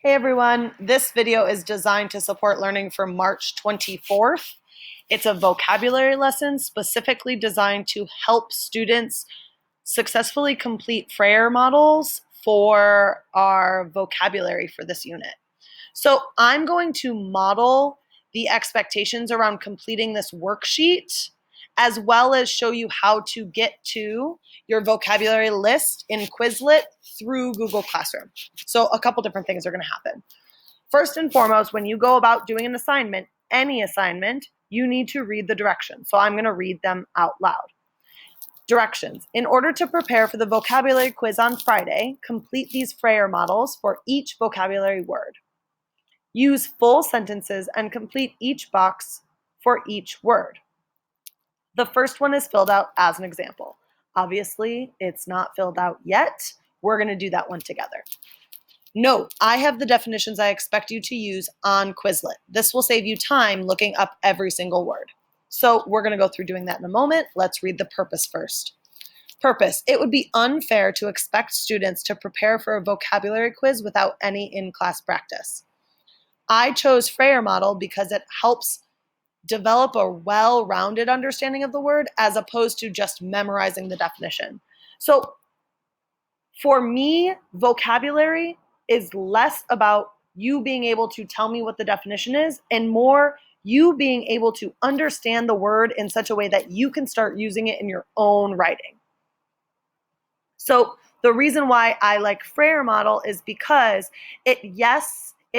Hey everyone, this video is designed to support learning for March 24th. It's a vocabulary lesson specifically designed to help students successfully complete Frayer models for our vocabulary for this unit. So I'm going to model the expectations around completing this worksheet, as well as show you how to get to your vocabulary list in Quizlet through Google Classroom. So a couple different things are going to happen. First and foremost, when you go about doing an assignment, any assignment, you need to read the directions. So I'm going to read them out loud. Directions. In order to prepare for the vocabulary quiz on Friday, complete these Frayer models for each vocabulary word. Use full sentences and complete each box for each word. The first one is filled out as an example. Obviously, it's not filled out yet. We're going to do that one together. Note, I have the definitions I expect you to use on Quizlet. This will save you time looking up every single word. So we're going to go through doing that in a moment. Let's read the purpose first. Purpose. It would be unfair to expect students to prepare for a vocabulary quiz without any in-class practice. I chose Frayer model because it helps develop a well-rounded understanding of the word as opposed to just memorizing the definition. So for me, vocabulary is less about you being able to tell me what the definition is and more you being able to understand the word in such a way that you can start using it in your own writing. So the reason why I like Frayer model is because it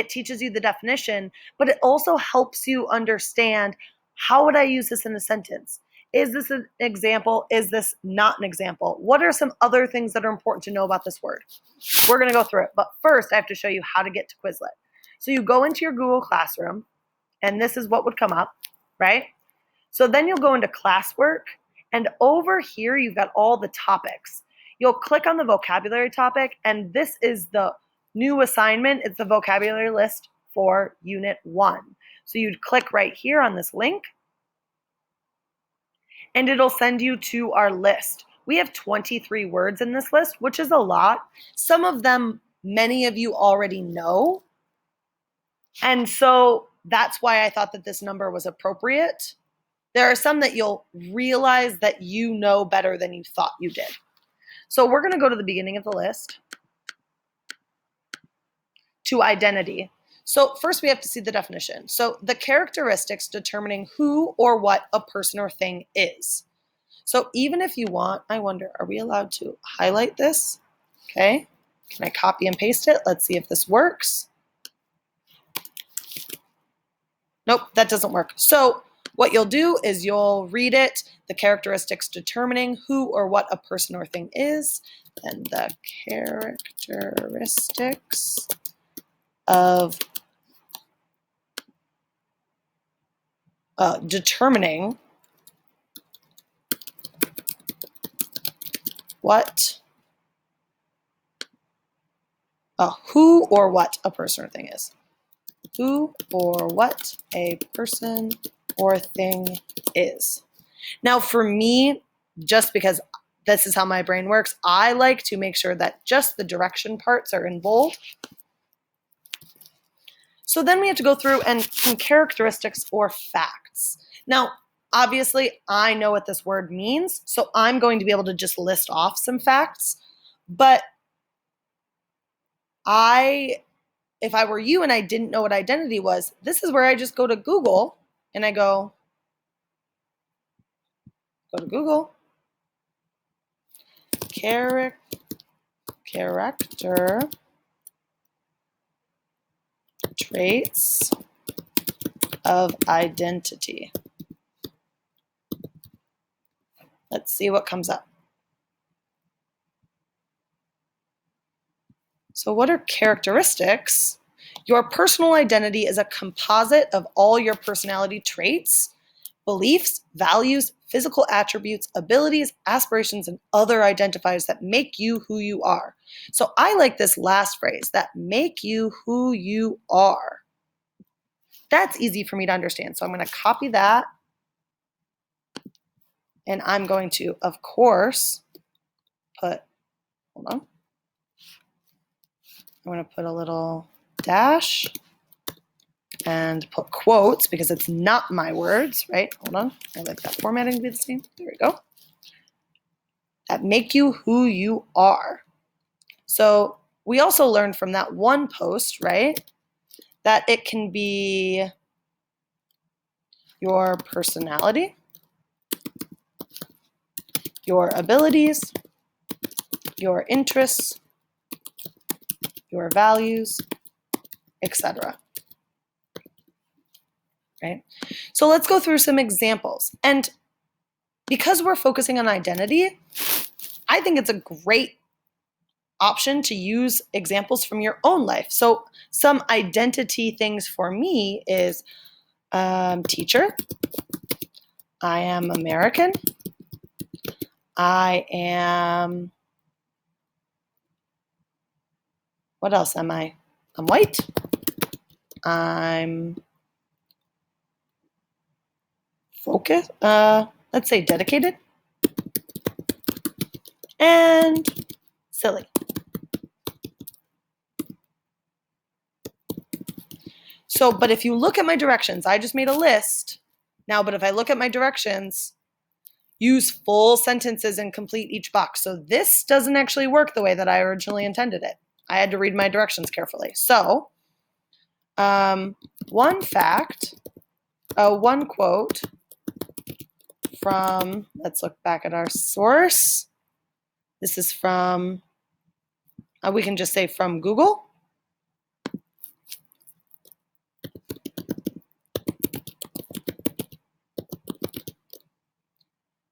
teaches you the definition, but it also helps you understand, how would I use this in a sentence? Is this an example? Is this not an example? What are some other things that are important to know about this word? We're going to go through it, but first I have to show you how to get to Quizlet. So you go into your Google Classroom, and this is what would come up, right? So then you'll go into classwork, and over here you've got all the topics. You'll click on the vocabulary topic, and this is the new assignment. It's the vocabulary list for Unit 1. So you'd click right here on this link, and it'll send you to our list. We have 23 words in this list, which is a lot. Some of them, many of you already know. And so that's why I thought that this number was appropriate. There are some that you'll realize that you know better than you thought you did. So we're going to go to the beginning of the list, to identity. So first we have to see the definition. So the characteristics determining who or what a person or thing is. So even if you want, I wonder, are we allowed to highlight this? Okay, can I copy and paste it? Let's see if this works. Nope, that doesn't work. So what you'll do is you'll read it, the characteristics determining who or what a person or thing is, and the characteristics of determining what, who or what a person or thing is. Who or what a person or thing is. Now for me, just because this is how my brain works, I like to make sure that just the direction parts are in bold. So then we have to go through and some characteristics or facts. Now, obviously, I know what this word means, so I'm going to be able to just list off some facts. But if I were you and I didn't know what identity was, this is where I just go to Google and I go to Google, character traits of identity. Let's see what comes up. So what are characteristics? Your personal identity is a composite of all your personality traits, beliefs, values, physical attributes, abilities, aspirations, and other identifiers that make you who you are. So I like this last phrase, that make you who you are. That's easy for me to understand. So I'm going to copy that. And I'm going to, of course, hold on. I'm going to put a little dash and put quotes because it's not my words, right? Hold on. I like that formatting to be the same. There we go. That make you who you are. So we also learned from that one post, right, that it can be your personality, your abilities, your interests, your values, etc. Right? So let's go through some examples. And because we're focusing on identity, I think it's a great option to use examples from your own life. So some identity things for me is teacher, I am American, I am, what else am I? I'm white, I'm focused, let's say dedicated, and silly. So, but if you look at my directions, I just made a list now, but if I look at my directions, use full sentences and complete each box. So this doesn't actually work the way that I originally intended it. I had to read my directions carefully. So, one fact, one quote from, let's look back at our source. This is from, we can just say from Google.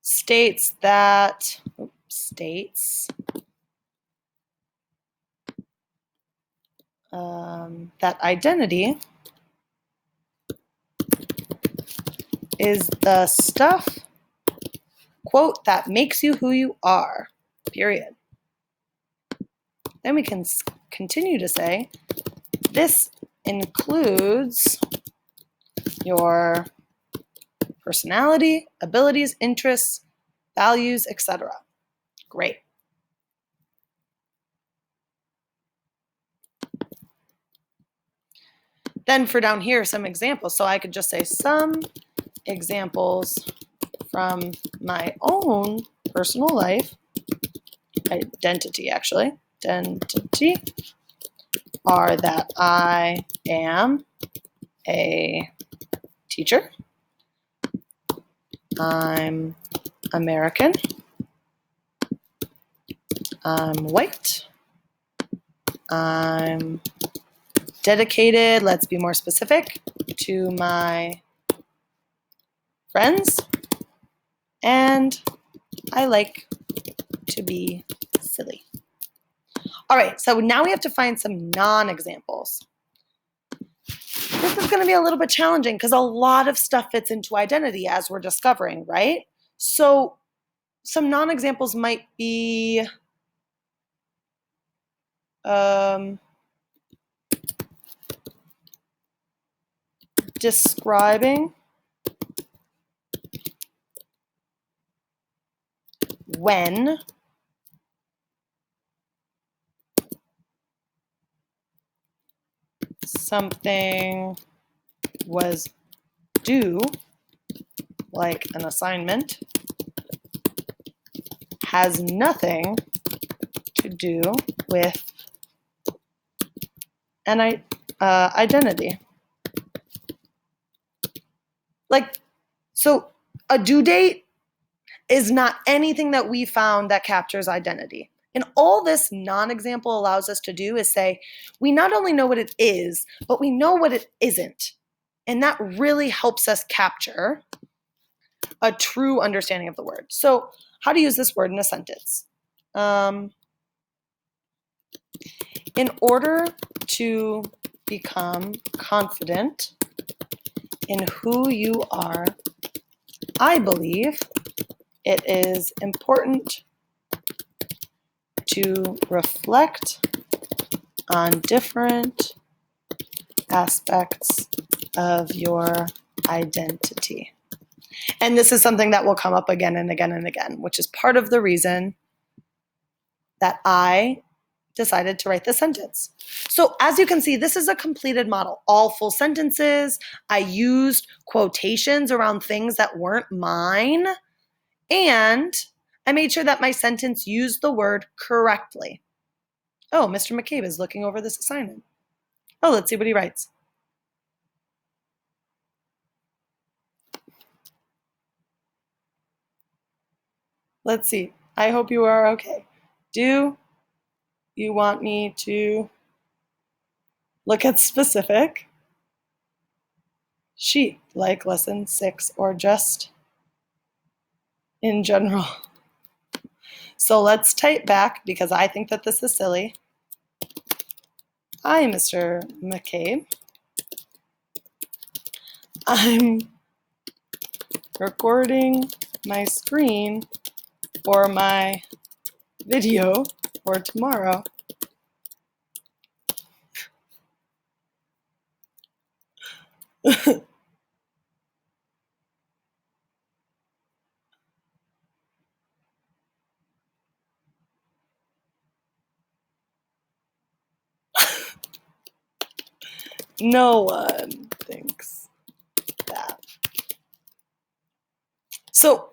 States that, that identity is the stuff, quote, that makes you who you are, period. Then we can continue to say, this includes your personality, abilities, interests, values, etc. Great. Then for down here, some examples. So I could just say some examples from my own personal life, identity actually, identity, are that I am a teacher, I'm American, I'm white, I'm dedicated, let's be more specific, to my friends, and I like to be silly. All right, so now we have to find some non-examples. This is going to be a little bit challenging because a lot of stuff fits into identity as we're discovering, right? So some non-examples might be describing when something was due, like an assignment, has nothing to do with an identity. Like, so a due date is not anything that we found that captures identity. And all this non-example allows us to do is say, we not only know what it is, but we know what it isn't. And that really helps us capture a true understanding of the word. So how to use this word in a sentence. In order to become confident in who you are, I believe it is important to reflect on different aspects of your identity. And this is something that will come up again and again and again, which is part of the reason that I decided to write the sentence. So as you can see, this is a completed model, all full sentences. I used quotations around things that weren't mine, and I made sure that my sentence used the word correctly. Oh, Mr. McCabe is looking over this assignment. Oh, let's see what he writes. Let's see. I hope you are okay. Do you want me to look at specific sheet, like lesson 6, or just in general? So let's type back because I think that this is silly. Hi, Mr. McCabe. I'm recording my screen for my video for tomorrow. No one thinks that. So,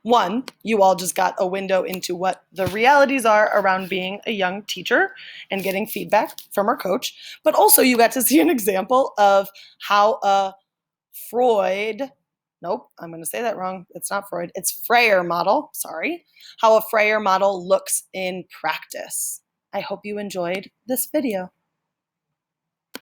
one, you all just got a window into what the realities are around being a young teacher and getting feedback from our coach, but also you got to see an example of how a I'm going to say that wrong. It's not Freud, it's Frayer model, sorry, how a Frayer model looks in practice. I hope you enjoyed this video.